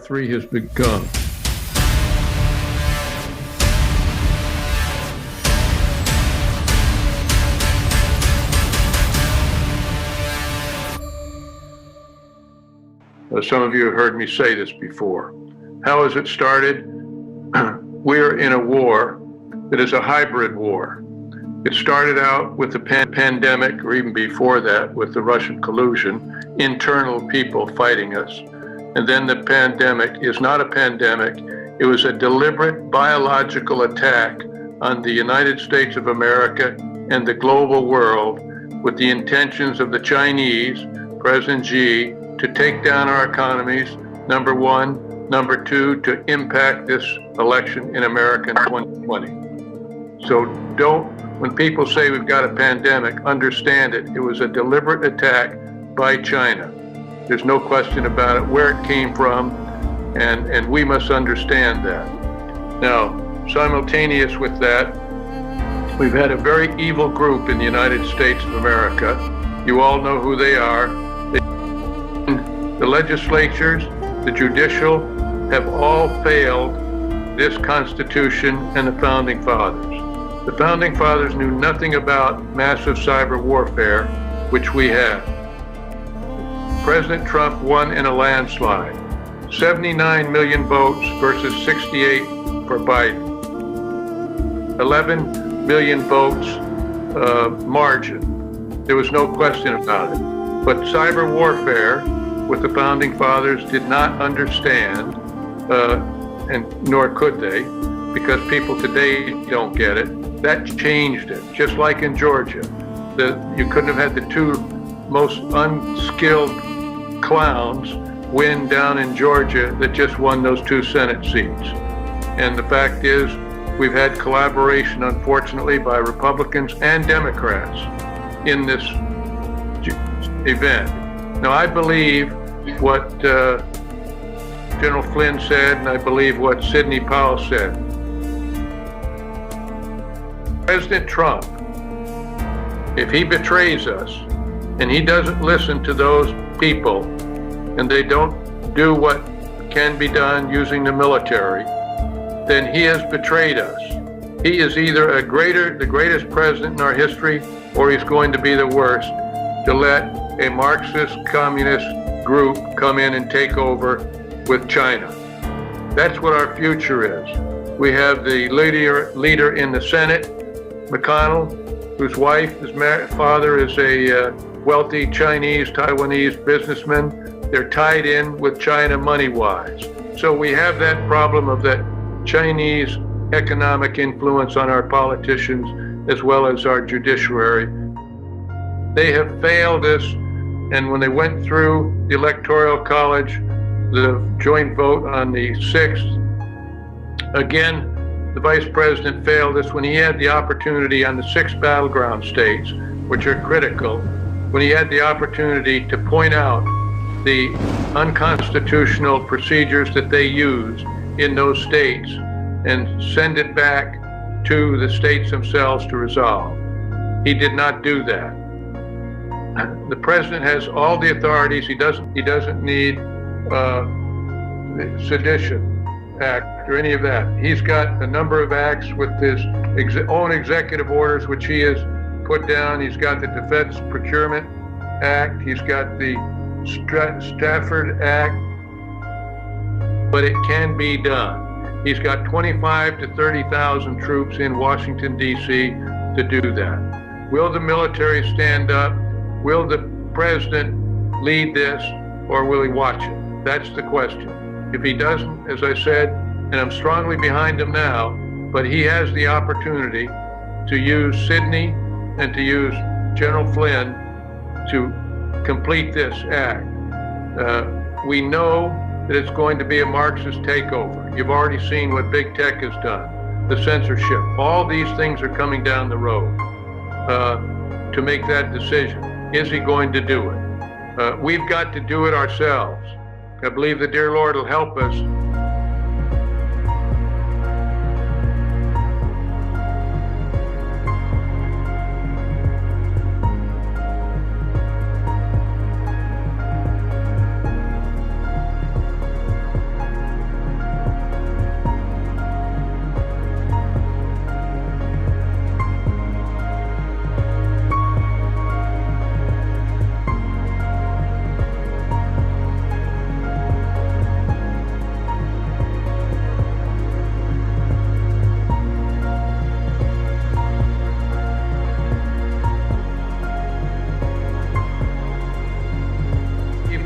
Part 3 has begun. Some of you have heard me say this before. How has it started? We're in a war that is a hybrid war. It started out with the pandemic, or even before that, with the Russian collusion, internal people fighting us. And then the pandemic is not a pandemic. It was a deliberate biological attack on the United States of America and the global world with the intentions of the Chinese, President Xi, to take down our economies, number one. Number two, to impact this election in America in 2020. So when people say we've got a pandemic, understand it. It was a deliberate attack by China. There's no question about it, where it came from, and we must understand that. Now, simultaneous with that, we've had a very evil group in the United States of America. You all know who they are. The legislatures, the judicial, have all failed this Constitution and the Founding Fathers. The Founding Fathers knew nothing about massive cyber warfare, which we have. President Trump won in a landslide. 79 million votes versus 68 for Biden. 11 million votes margin. There was no question about it. But cyber warfare, with the Founding Fathers, did not understand, and nor could they, because people today don't get it. That changed it, just like in Georgia. You couldn't have had the two most unskilled clowns win down in Georgia that just won those 2 Senate seats. And the fact is, we've had collaboration, unfortunately, by Republicans and Democrats in this event. Now, I believe what General Flynn said, and I believe what Sidney Powell said. President Trump, if he betrays us and he doesn't listen to those people and they don't do what can be done using the military, then he has betrayed us. He is either the greatest president in our history, or he's going to be the worst, to let a Marxist communist group come in and take over with China. That's what our future is. We have the leader in the Senate, McConnell, whose father is a wealthy Chinese, Taiwanese businessman. They're tied in with China money-wise. So we have that problem of that Chinese economic influence on our politicians as well as our judiciary. They have failed us, and when they went through the Electoral College, the joint vote on the 6th, again, the Vice President failed us when he had the opportunity on the 6 battleground states, which are critical, when he had the opportunity to point out the unconstitutional procedures that they used in those states and send it back to the states themselves to resolve. He did not do that. The president has all the authorities. He doesn't need the Sedition Act or any of that. He's got a number of acts with his own executive orders, which he has put down. He's got the Defense Procurement Act. He's got the Stafford Act, but it can be done. He's got 25 to 30,000 troops in Washington, D.C. to do that. Will the military stand up? Will the president lead this, or will he watch it? That's the question. If he doesn't, as I said, and I'm strongly behind him now, but he has the opportunity to use Sidney and to use General Flynn to complete this act. We know that it's going to be a Marxist takeover. You've already seen what big tech has done, the censorship. All these things are coming down the road to make that decision. Is he going to do it? We've got to do it ourselves. I believe the dear Lord will help us.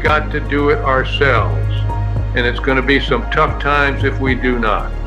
got to do it ourselves. And it's going to be some tough times if we do not.